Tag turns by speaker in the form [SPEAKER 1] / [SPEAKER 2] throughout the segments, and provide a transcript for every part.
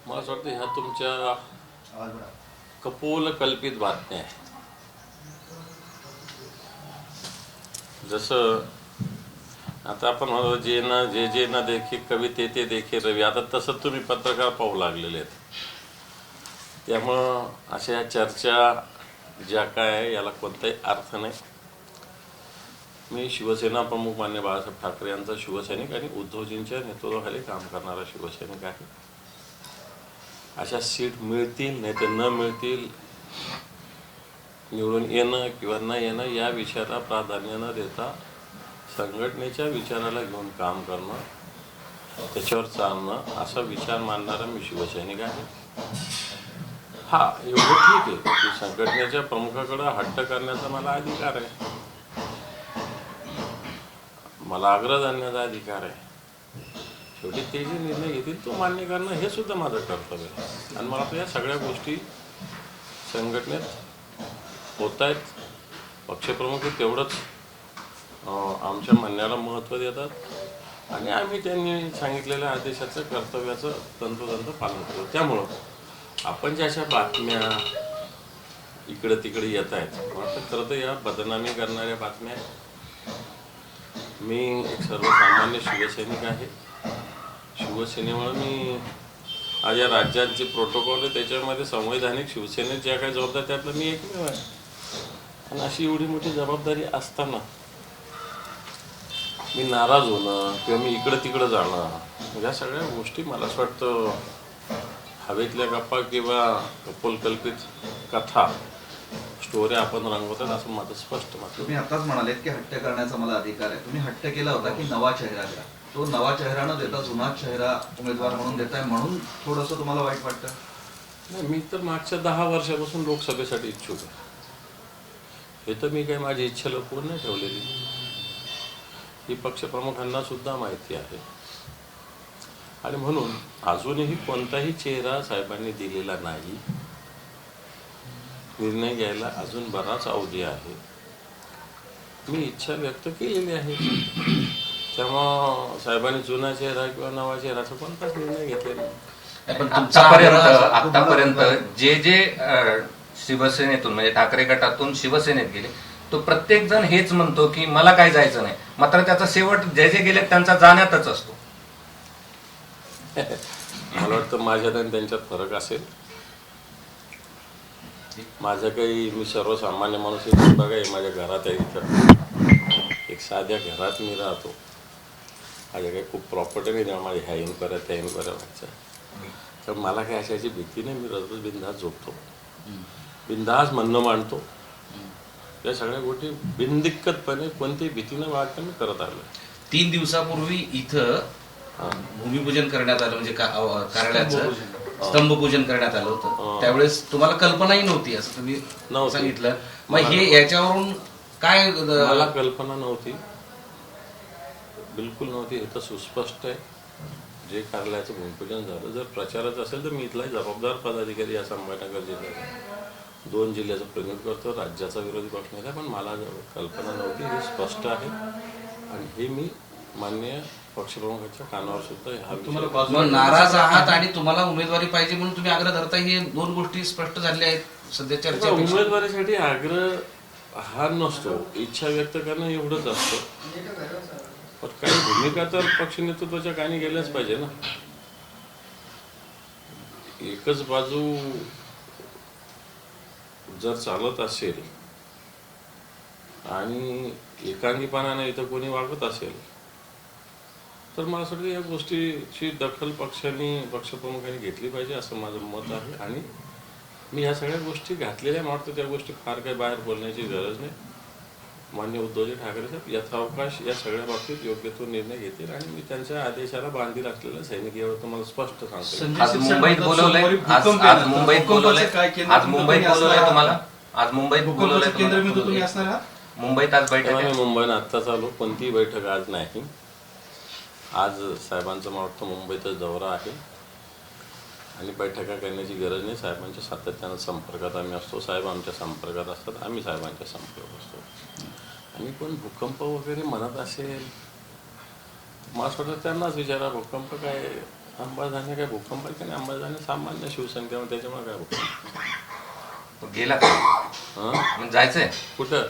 [SPEAKER 1] मला असं वाटतं ह्या तुमच्या कपोल कल्पित बातम्या आहे. जसं आता आपण म्हणतो जे ना देखे कवी ते देखे रवी, आता तसं तुम्ही पत्रकार पाहू लागलेले आहेत. त्यामुळं अशा ह्या चर्चा ज्या काय आहे याला कोणताही अर्थ नाही. मी शिवसेना प्रमुख मान्य बाळासाहेब ठाकरे यांचा शिवसैनिक आणि उद्धवजींच्या नेतृत्वाखाली काम करणारा शिवसैनिक आहे. अशा सीट मिळतील नाही तर न मिळतील, निवडून येणं किंवा न येणं या विचाराला प्राधान्य न देता संघटनेच्या विचाराला घेऊन काम करणं, त्याच्यावर चालणं असा विचार मांडणारा मी शिवसैनिक आहे. हा, एवढं ठीक आहे की संघटनेच्या प्रमुखाकडे हट्ट करण्याचा मला अधिकार आहे, मला आग्रह धरण्याचा अधिकार आहे. शेवटी ते जे निर्णय घेतील तो मान्य करणं हे सुद्धा माझं कर्तव्य आहे. आणि मला तर या सगळ्या गोष्टी संघटनेत होत आहेत. पक्षप्रमुख तेवढंच आमच्या म्हणण्याला महत्त्व देतात आणि आम्ही त्यांनी सांगितलेल्या आदेशाचं कर्तव्याचं तंतोतंत पालन करतो. त्यामुळं आपण ज्या अशा बातम्या इकडं तिकडे येत आहेत, मला खरं तर या बदनामी करणाऱ्या बातम्या आहेत. मी एक सर्वसामान्य शिवसैनिक आहे. शिवसेनेमुळे मी आज या राज्यात जे प्रोटोकॉल आहे त्याच्यामध्ये संवैधानिक शिवसेनेत ज्या काही जबाबदारी त्यातलं मी एकमेव आहे. आणि अशी एवढी मोठी जबाबदारी असताना मी नाराज होणं किंवा मी इकडं तिकडं जाणं या सगळ्या गोष्टी मला असं वाटतं हवेतल्या गप्पा किंवा कपोलकल्पित कथा स्टोरी आपण रंगवतात असं माझं स्पष्ट मत.
[SPEAKER 2] तुम्ही आताच म्हणालेत की हट्ट करण्याचा मला अधिकार आहे. तुम्ही हट्ट केला होता की नवा चेहरा द्या. तो नवा चेहरा न देता जुना चेहरा उमेदवार म्हणून देताय, म्हणून थोडंसं तुम्हाला वाईट वाटतं?
[SPEAKER 1] नाही, मी तर मागच्या 10 वर्षापासून लोकसभेसाठी इच्छुक आहे. हे तर मी काही माझी इच्छा लपवून नाही ठेवलेली, ही पक्षप्रमुखांना सुद्धा माहिती आहे. आणि म्हणून अजूनही कोणताही चेहरा साहेबांनी दिलेला नाही. निर्णय घ्यायला अजून बराच अवधी आहे. मी इच्छा व्यक्त केलेली आहे. त्यामुळं साहेबांनी जुना चेहरा किंवा नवा चेहराचा कोणताच निर्णय घेतलेला नाही.
[SPEAKER 3] पण आतापर्यंत जे शिवसेनेतून म्हणजे ठाकरे गटातून शिवसेनेत गेले तो प्रत्येक जण हेच म्हणतो की मला काय जायचं नाही, मात्र त्याचा शेवट जे गेले त्यांचा जाण्यातच असतो.
[SPEAKER 1] मला वाटतं माझ्यात आणि त्यांच्यात फरक असेल. माझं काही, मी सर्वसामान्य माणूस आहे. बघा, माझ्या घरात आहे, इथं एक साध्या घरात मी राहतो. माझ्या काही खूप प्रॉपर्टी नाही, तेव्हा माझ्या ह्या इन्क्वायऱ्या त्या इन्क्वायऱ्या व्हायच्या. तर मला काही अशाची भीती नाही. मी रोज बिनधास्त झोपतो, बिनधास्त म्हणणं मांडतो. या सगळ्या गोष्टी बिनदिक्कतपणे कोणत्याही भीतीनं वाटतं मी करत आलो.
[SPEAKER 4] 3 दिवसापूर्वी इथं भूमिपूजन करण्यात आलं, म्हणजे कार्यालयाचं स्तंभपूजन करण्यात आलं होतं. त्यावेळेस तुम्हाला कल्पनाही नव्हती असं तुम्ही सांगितलं. मग हे याच्यावरून काय?
[SPEAKER 1] मला कल्पना नव्हती, बिलकुल नव्हती. हे तर सुस्पष्ट आहे. जे कार्यालयाचं भूमिपूजन झालं, जर प्रचाराचं असेल तर मी इथला जबाबदार पदाधिकारी या संभाजीनगर जिल्ह्यात 2 जिल्ह्याचं प्रतिनिधित्व करतो, राज्याचा विरोधी पक्ष नेता. पण मला कल्पना नव्हती, हे स्पष्ट आहे. आणि हे मी मान्य पक्षप्रमुखांच्या कानावर सुद्धा
[SPEAKER 4] मग नाराज आहात आणि तुम्हाला उमेदवारी पाहिजे म्हणून तुम्ही आग्रह धरता, हे 2 गोष्टी स्पष्ट झालेल्या आहेत सध्या चर्चा.
[SPEAKER 1] उमेदवारीसाठी आग्रह हा नसतो, इच्छा व्यक्त करणं एवढंच असतं. पण काही भूमिका तर पक्ष नेतृत्वाच्या कानी गेल्याच पाहिजे ना. एकच बाजू जर चालत असेल आणि एकांगीपणाने इथं कोणी वागत असेल तर मला असं वाटतं या गोष्टीची दखल पक्षप्रमुखांनी घेतली पाहिजे असं माझं मत आहे. आणि मी ह्या सगळ्या गोष्टी घातलेल्या, मला वाटतं त्या गोष्टी फार काही बाहेर बोलण्याची गरज नाही. मान्य उद्धवजी ठाकरे साहेब यथावकाश या सगळ्या बाबतीत योग्य तो निर्णय घेतील आणि मी त्यांच्या आदेशाला बांधील असलेला सैनिक एवढं तुम्हाला स्पष्ट सांगतो.
[SPEAKER 3] आज मुंबईत बोलवलंय, आज मुंबईत बोलवलंय तुम्हाला, आज मुंबईत बोलवलंय तुम्हाला. मुंबईत आज बैठक आहे.
[SPEAKER 1] मुंबईनं आत्ताच आलो, कोणतीही बैठक आज नाही. आज साहेबांचं मला वाटतं मुंबईतच दौरा आहे आणि बैठका करण्याची गरज नाही. साहेबांच्या सातत्यानं संपर्कात आम्ही असतो, साहेब आमच्या संपर्कात असतात, आम्ही साहेबांच्या संपर्कात असतो. आणि कोण भूकंप वगैरे म्हणत असेल, मला असं वाटतं त्यांनाच विचारा, भूकंप काय अंबादाने काय भूकंप आहे का नाही? अंबादाने सामान्य शिवसैनिक त्याच्यामुळे काय भूकंप
[SPEAKER 3] गेला का
[SPEAKER 1] हां
[SPEAKER 3] म्हणजे जायचंय
[SPEAKER 1] कुठं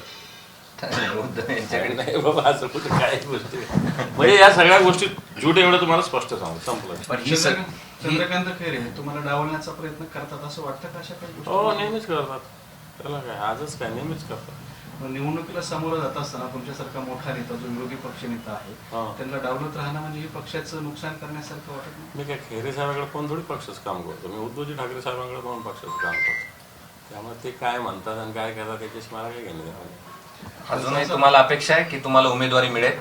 [SPEAKER 3] उद्धव यांच्याकडे
[SPEAKER 1] नाही बाबा असं कुठं काय गोष्टी म्हणजे या सगळ्या गोष्टी झूट एवढं तुम्हाला स्पष्ट सांगू संपलं.
[SPEAKER 3] पण ही
[SPEAKER 5] चंद्रकांत खैरे तुम्हाला डावलण्याचा प्रयत्न करतात असं वाटतं का अशा काही
[SPEAKER 1] हो
[SPEAKER 5] गोष्टी?
[SPEAKER 1] नेहमीच करतात. त्याला काय आजच काय नेहमीच करतात.
[SPEAKER 5] निवडणुकीला सामोरं जात असताना तुमच्यासारखा मोठा नेता जो विरोधी पक्षनेता आहे
[SPEAKER 1] हा.
[SPEAKER 5] त्यांना डावलत राहणं म्हणजे हे पक्षाचं नुकसान करण्यासारखं वाटत नाही?
[SPEAKER 1] मी काय खैरे साहेबांकडे कोण थोडी पक्षाचं काम करतो. मी उद्धवजी ठाकरे साहेबांकडे कोण पक्षाचं काम करतो. त्यामुळे ते काय म्हणतात आणि काय करतात त्याच्याशी मला काय घेणं देणं नाही.
[SPEAKER 3] अजूनही तुम्हाला अपेक्षा आहे की तुम्हाला उमेदवारी मिळेल?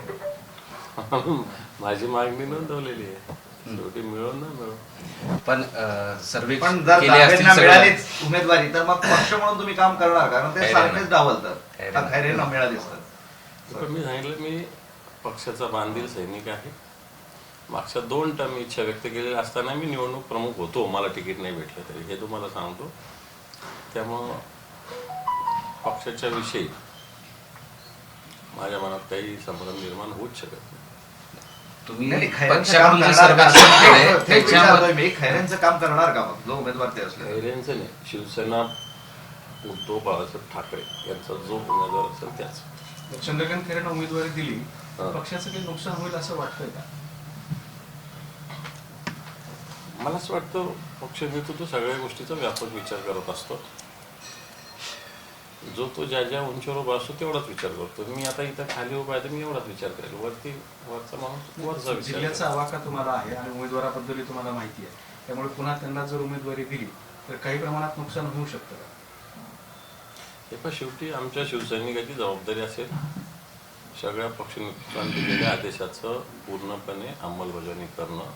[SPEAKER 1] माझी मागणी नोंदवलेली आहे. शेवटी मिळून ना मिळून
[SPEAKER 4] पण सर्वे
[SPEAKER 2] पण जर
[SPEAKER 4] केले असतील
[SPEAKER 2] दावेंना
[SPEAKER 4] सगळ्या-
[SPEAKER 2] मिळालीच उमेदवारी तर मग पक्ष म्हणून तुम्ही काम करणार, कारण ते
[SPEAKER 3] खैरे
[SPEAKER 2] सारखेच
[SPEAKER 3] नाही.
[SPEAKER 2] डावलतात.
[SPEAKER 3] खैरे
[SPEAKER 2] आता खैरेंना मिळालीच तर
[SPEAKER 1] पण मी सांगितलं मी पक्षाचा बांधील सैनिक आहे. मागच्या 2 टर्म इच्छा व्यक्त केलेली असताना मी निवडणूक प्रमुख होतो, मला तिकीट नाही भेटलं तरी, हे तुम्हाला सांगतो. त्यामुळं पक्षाच्या विषयी माझ्या मनात काही संभ्रम निर्माण होऊच शकत नाही.
[SPEAKER 4] तुम्ही
[SPEAKER 2] नाही, खैरेंचं काम
[SPEAKER 4] पक्षाकडून जे
[SPEAKER 2] करणार का?
[SPEAKER 4] सर्वेक्षण केलंय
[SPEAKER 2] तेच
[SPEAKER 4] त्याच्यावर
[SPEAKER 2] विचारतोय मी, खैरेंचं काम करणार का मग जो उमेदवार ते असले?
[SPEAKER 1] खैरेंचं नाही, शिवसेना उद्धव बाळासाहेब ठाकरे यांचा जो उमेदवार असेल त्याच.
[SPEAKER 5] चंद्रकांत खैरेंना उमेदवारी दिली तर
[SPEAKER 1] हा.
[SPEAKER 5] पक्षाचं काही नुकसान होईल असं वाटतंय का?
[SPEAKER 1] मला असं वाटतं पक्ष नेतृत्व सगळ्या गोष्टीचा व्यापक विचार करत असतो. जो तो ज्या ज्या उंचीवर उभा असतो तेवढाच विचार करतो. मी आता इथं खाली उभा आहे तर मी एवढाच विचार करेल. वरचा माणूस वरचा विचार
[SPEAKER 5] जिल्ह्याचा आवाका तुम्हाला आहे आणि उमेदवाराबद्दल तुम्हाला माहिती आहे, त्यामुळे पुन्हा त्यांना जर उमेदवारी दिली तर काही प्रमाणात नुकसान होऊ शकतं का?
[SPEAKER 1] हे पण शेवटी आमच्या शिवसैनिकाची जबाबदारी असेल सगळ्या पक्षनेतृत्वाने दिलेल्या आदेशाचं पूर्णपणे अंमलबजावणी करणं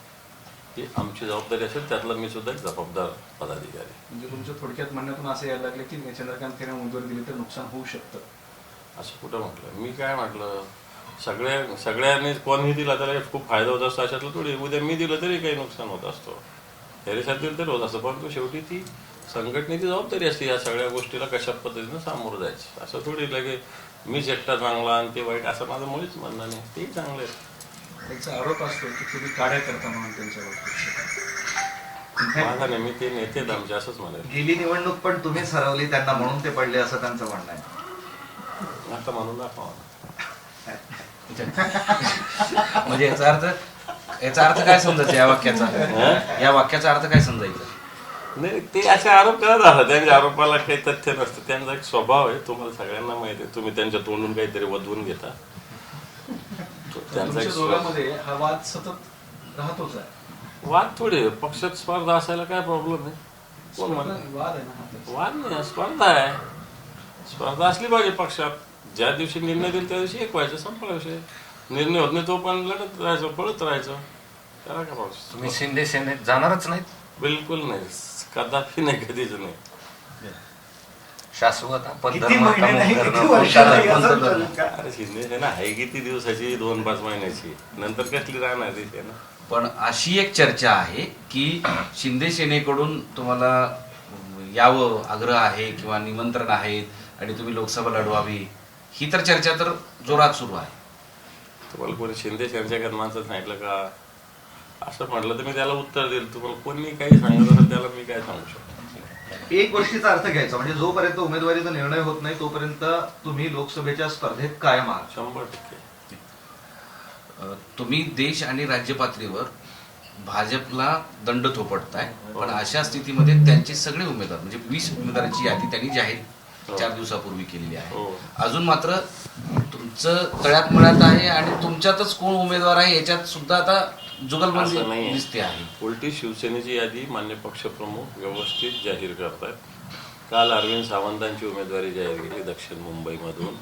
[SPEAKER 1] ही आमची जबाबदारी असेल. त्यातला मी सुद्धा एक जबाबदार पदाधिकारी.
[SPEAKER 5] म्हणजे तुमच्या थोडक्यात म्हणण्यातून असं यायला लागलं की चंद्रकांत खैरेंना उमेदवारी दिली तर नुकसान होऊ शकतं.
[SPEAKER 1] असं कुठं म्हटलं? मी काय म्हटलं, सगळ्यांनी कोणीही दिला त्याला खूप फायदा होत असतो अशातलं थोडी. उद्या मी दिलं तरी काही नुकसान होत असतो, खैरेसाहेब दिलं तरी होत असतं. परंतु शेवटी ती संघटनेची जबाबदारी असते या सगळ्या गोष्टीला कशा पद्धतीनं सामोरं जायचं. असं थोडी लगे मीच एकटा चांगला आणि ते वाईट असं माझं मुळीच म्हणणं नाही. तेही चांगले आहेत.
[SPEAKER 5] त्यांचा आरोप असतो की तुम्ही काड्या करता म्हणून त्यांच्यावर.
[SPEAKER 1] माझा नाही, मी ते नेते आहेत आमचे असंच म्हणाल.
[SPEAKER 2] गेली निवडणूक पण तुम्हीच हरवली त्यांना म्हणून ते पडले असं त्यांचं म्हणणं आहे.
[SPEAKER 1] आता म्हणून दाखवा.
[SPEAKER 4] म्हणजे याचा अर्थ काय समजायचा या वाक्याचा? या वाक्याचा अर्थ काय समजायचा?
[SPEAKER 1] नाही, ते असे आरोप करत राहतात. त्यांच्या आरोपाला काही तथ्य नसतं. त्यांचा एक स्वभाव आहे, तुम्हाला सगळ्यांना माहिती आहे. तुम्ही त्यांच्या तोंडून काहीतरी वधवून घेता. त्यांचा
[SPEAKER 5] तुमच्या
[SPEAKER 1] एक स्वभाव.
[SPEAKER 5] दोघांमध्ये हा वाद सतत राहतोच आहे.
[SPEAKER 1] वाद थोडे पक्षात स्पर्धा असायला काय प्रॉब्लेम आहे? कोण म्हणत?
[SPEAKER 5] वाद आहे ना हा तर.
[SPEAKER 1] वाद नाही, स्पर्धा आहे. स्पर्धा असली पाहिजे पक्षात. ज्या दिवशी निर्णय देईल त्या दिवशी एक व्हायचं, संपला विषय. निर्णय होत नाही तो पण लढत राहायचं, पळत राहायचं. त्याला काय प्रॉब्लेम?
[SPEAKER 3] तुम्ही शिंदे सेनेत जाणारच नाहीत?
[SPEAKER 1] बिलकुल नाही, कदापि नाही, कधीच नाही.
[SPEAKER 3] शाश्वत आपण
[SPEAKER 2] किती
[SPEAKER 3] धर्म
[SPEAKER 2] महिने नाही,
[SPEAKER 3] कमवून
[SPEAKER 2] किती
[SPEAKER 3] करणं,
[SPEAKER 2] वर्ष
[SPEAKER 3] कोणता
[SPEAKER 2] नाही,
[SPEAKER 3] धर्म,
[SPEAKER 2] असं
[SPEAKER 3] कोणता धर्म?
[SPEAKER 2] चालेल का?
[SPEAKER 1] अरे शिंदे सेना आहे किती दिवसाची? 2-5 महिन्याची. नंतर कसली राहणार ती सेना?
[SPEAKER 4] पण अशी एक चर्चा आहे की शिंदे सेनेकडून तुम्हाला यावं आग्रह आहे किंवा निमंत्रण आहेत आणि तुम्ही लोकसभा लढवावी, ही तर चर्चा तर जोरात सुरू आहे.
[SPEAKER 1] तुम्हाला कोणी शिंदे सेनेच्या माणसं सांगितलं का? असं म्हटलं तर मी त्याला उत्तर देईल. तुम्हाला कोणी काही सांगत असेल त्याला मी काय सांगू शकतो?
[SPEAKER 2] एक गोष्टीचा अर्थ घ्यायचा म्हणजे जोपर्यंत उमेदवारीचा निर्णय होत नाही तोपर्यंत तुम्ही लोकसभेच्या स्पर्धेत कायम आहात.
[SPEAKER 1] 100%.
[SPEAKER 4] तुम्ही देश आणि राज्य पातळीवर भाजपला दंड थोपटताय, पण अशा स्थितीमध्ये त्यांचे सगळे उमेदवार म्हणजे 20 उमेदवारांची यादी त्यांनी जाहीर 4 दिवसापूर्वी केलेली आहे.
[SPEAKER 1] हो.
[SPEAKER 4] अजून मात्र तुमचं तळ्यात मळ्यात आहे आणि तुमच्यातच कोण उमेदवार आहे याच्यात सुद्धा आता
[SPEAKER 1] असं
[SPEAKER 4] जुगलबंदी
[SPEAKER 1] नाहीये.
[SPEAKER 4] दिसते आहे.
[SPEAKER 1] उलटी शिवसेनेची यादी मान्य पक्षप्रमुख व्यवस्थित जाहीर करतायत. काल अरविंद सावंतांची उमेदवारी जाहीर केली दक्षिण मुंबईमधून.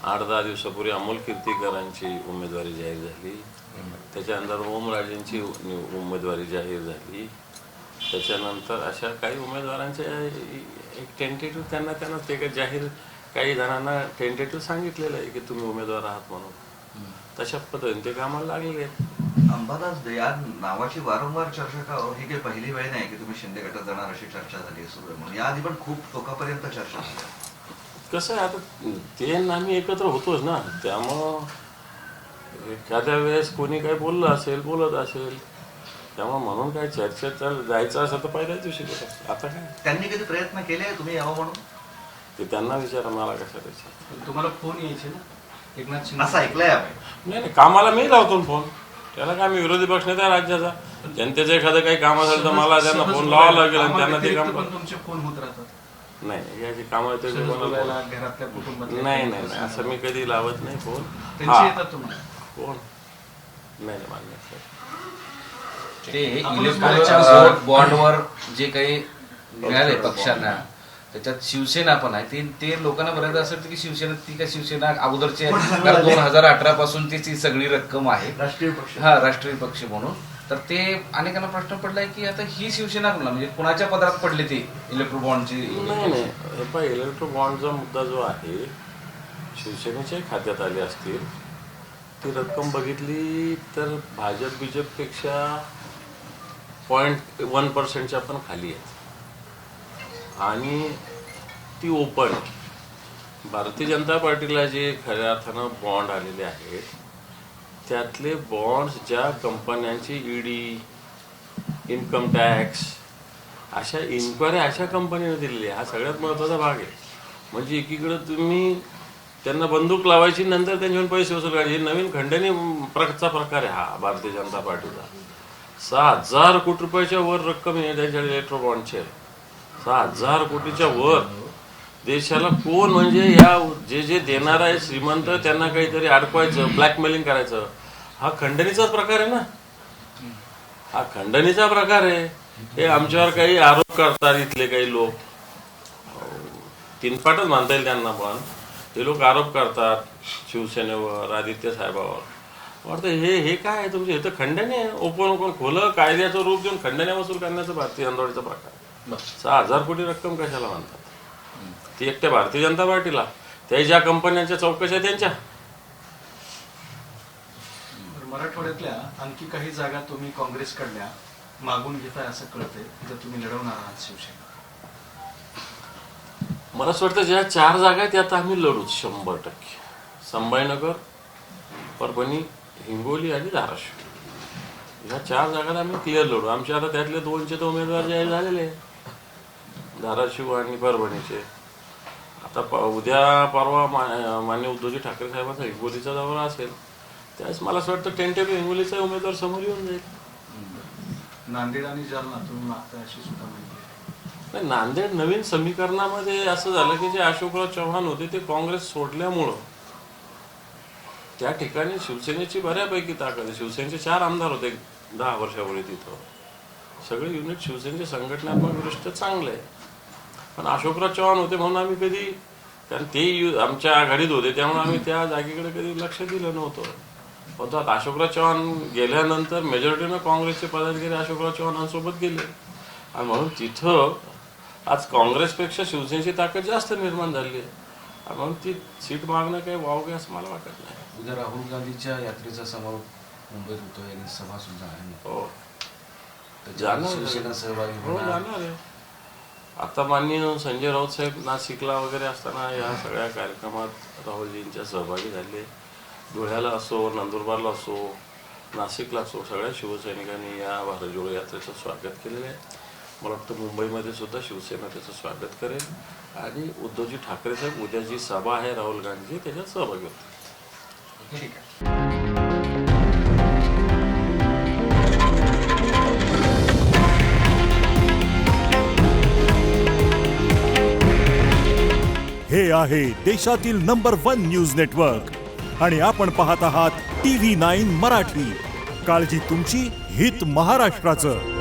[SPEAKER 1] 8-10 दिवसापूर्वी अमोल कीर्तीकरांची उमेदवारी जाहीर झाली. त्याच्यानंतर ओमराजेंची उमेदवारी जाहीर झाली. त्याच्यानंतर अशा काही उमेदवारांच्या एक टेंटेटिव्ह त्यांना ते काही जाहीर, काही जणांना टेंटेटिव्ह सांगितलेलं आहे की तुम्ही उमेदवार आहात म्हणून. तशा पद्धतीने ते कामाला लागलेले आहेत.
[SPEAKER 2] अंबादास या नावाची वारंवार चर्चा का हो? ही काही पहिली वेळ नाही की तुम्ही शिंदे गटात जाणार अशी चर्चा झाली सुरू आहे म्हणून. याआधी पण खूप टोकापर्यंत चर्चा झाली.
[SPEAKER 1] कसं आहे आता, ते आणि आम्ही एकत्र होतोच ना, त्यामुळं एखाद्या वेळेस कोणी काही बोललं असेल, बोलत असेल, तेव्हा म्हणून काय चर्चेत जायचं असं तर पहिल्याच दिवशी करत. आता काय
[SPEAKER 2] त्यांनी कधी प्रयत्न केले तुम्ही यावं म्हणून?
[SPEAKER 1] ते त्यांना विचारा, मला कशाला विचार.
[SPEAKER 5] पण तुम्हाला फोन यायचे ना एकनाथ शिंदे
[SPEAKER 2] असं ऐकलंय आपण.
[SPEAKER 1] नाही कामाला मी लावतो फोन. त्याला काय, मी विरोधी पक्ष नेता राज्याचा. जनतेचं एखादं काही काम असेल तर मला त्यांना फोन लावावं लागेल आणि त्यांना ते काम
[SPEAKER 5] पण तुमचे फोन होत राहतात
[SPEAKER 1] नाही याची कामं येते
[SPEAKER 5] सहज बोलायला, घरातल्या कुटुंबातल्या
[SPEAKER 1] नाही नाही नाही, असं मी कधी लावत नाही फोन.
[SPEAKER 5] त्यांचे येतात तुम्हाला.
[SPEAKER 1] फोन नाही नाही मान्य सर.
[SPEAKER 4] ते
[SPEAKER 5] आपणच
[SPEAKER 4] इलेक्ट्रॉनिकच्या
[SPEAKER 5] बोलायचं.
[SPEAKER 4] बॉन्डवर जे काही मिळाले पक्षांना, त्याच्यात शिवसेना पण आहे. ते लोकांना बऱ्याचदा असं वाटतं की शिवसेना, ती काय शिवसेना अगोदरची आहे, कारण 2018 पासून ती सगळी रक्कम आहे
[SPEAKER 2] राष्ट्रीय पक्ष.
[SPEAKER 4] हा राष्ट्रीय पक्ष म्हणून. तर ते अनेकांना प्रश्न पडलाय की आता ही शिवसेना कोणा, म्हणजे कुणाच्या पदरात पडले ते इलेक्ट्रो बॉन्डची.
[SPEAKER 1] नाही नाही, हे पहा, इलेक्ट्रो बॉन्डचा मुद्दा जो आहे शिवसेनेच्या खात्यात आले असतील. ती रक्कम बघितली तर भाजप बीजेपपेक्षा 0.1%च्या पण खाली आहे आणि ती ओपन. भारतीय जनता पार्टीला जे खऱ्या अर्थानं बॉन्ड आलेले आहेत त्यातले बॉन्ड्स ज्या कंपन्यांची ईडी, इन्कम टॅक्स अशा इन्क्वायरी अशा कंपनीने दिलेली आहे. हा सगळ्यात महत्त्वाचा भाग आहे. म्हणजे एकीकडे तुम्ही त्यांना बंदूक लावायची, नंतर त्यांच्याकडून पैसे वसूल करायचे. नवीन खंडणी चा प्रकार आहे हा भारतीय जनता पार्टीचा. 6,000 कोटी रुपयाच्या वर रक्कम आहे त्यांच्या इलेक्ट्रो बॉन्डचे. 6,000 कोटीच्या वर. देशाला कोण म्हणजे ह्या जे देणार आहे श्रीमंत त्यांना काहीतरी अडकवायचं, ब्लॅकमेलिंग करायचं, हा खंडणीचाच प्रकार आहे ना. हा खंडणीचा प्रकार आहे. हे आमच्यावर काही आरोप करतात इथले काही लोक, तीनपाटच मानता येईल त्यांना, पण ते लोक आरोप करतात शिवसेनेवर, आदित्य साहेबावर. वाटतं हे काय आहे तुमचे, हे तर खंडणी आहे. ओपन खोलं कायद्याचं रूप देऊन खंडण्या वसूल करण्याचं भारतीय जनता प्रकार. 6,000 कोटी रक्कम कशाला म्हणतात ती एकट्या भारतीय जनता पार्टीला? त्या ज्या कंपन्यांच्या चौकशा त्यांच्या.
[SPEAKER 5] मराठवाड्यातल्या आणखी काही जागा तुम्ही काँग्रेसकडल्या मागून घेताय असं कळतंय, तिथं तुम्ही लढवणार आहात शिवसेना.
[SPEAKER 1] मला असं वाटतं ज्या 4 जागा आहेत त्यात आम्ही लढूच 100%. संभाजीनगर, परभणी, हिंगोली आणि धाराशिव, ह्या 4 जागात आम्ही क्लिअर लढू. आमचे आता त्यातले 2चे तर उमेदवार जाहीर झालेले आहेत, धाराशिव आणि परभणीचे. आता उद्या परवा मान्य उद्धवजी ठाकरे साहेबांचा हिंगोलीचा दौरा असेल, त्यावेळेस मला असं वाटतं टेंटेटिव्ह हिंगोलीचा उमेदवार समोर येऊन जाईल.
[SPEAKER 5] नांदेड आणि जालना तुम्ही मागताय अशी सुद्धा माहिती आहे.
[SPEAKER 1] नाही, नांदेड नवीन समीकरणामध्ये असं झालं की जे अशोकराव चव्हाण होते ते काँग्रेस सोडल्यामुळं त्या ठिकाणी शिवसेनेची बऱ्यापैकी ताकद आहे. शिवसेनेचे 4 आमदार होते 10 वर्षापूर्वी तिथं. सगळे युनिट शिवसेनेचे संघटनात्मक दृष्ट्या चांगले आहे. पण अशोकराव चव्हाण होते म्हणून आम्ही कधी, कारण ते आमच्या आघाडीत होते त्यामुळे आम्ही त्या जागेकडे कधी लक्ष दिलं नव्हतं. पण आता अशोकराव चव्हाण गेल्यानंतर मेजॉरिटीनं काँग्रेसचे पदाधिकारी अशोकराव चव्हाणांसोबत गेले आणि म्हणून तिथं आज काँग्रेसपेक्षा शिवसेनेची ताकद जास्त निर्माण झाली आहे. म्हणून ती सीट मागणं काही वावगे असं मला वाटत नाही.
[SPEAKER 4] उद्या राहुल गांधीच्या यात्रेचा समारोप मुंबईत होतोय आणि सभा सुद्धा आहे.
[SPEAKER 1] हो
[SPEAKER 4] जाणार शिवसेना सहभागी
[SPEAKER 1] हो
[SPEAKER 4] होणार.
[SPEAKER 1] जाणार आहे. आता माननीय संजय राऊत साहेब नाशिकला वगैरे असताना या सगळ्या कार्यक्रमात राहुलजींच्या सहभागी झाले. धुळ्याला असो, नंदुरबारला असो, नाशिकला असो, सगळ्या शिवसैनिकांनी या भारत जोडो यात्रेचं स्वागत केलेलं आहे. मला वाटतं मुंबईमध्ये सुद्धा शिवसेना त्याचं स्वागत करेल आणि उद्धवजी ठाकरे साहेब उद्या जी सभा आहे राहुल गांधीची त्याच्यात सहभागी होतील.
[SPEAKER 5] ठीक आहे.
[SPEAKER 6] हे आहे देशातील नंबर 1 न्यूज नेटवर्क आणि आपण पाहत आहात TV9 मराठी. काळजी तुमची, हित महाराष्ट्राचं.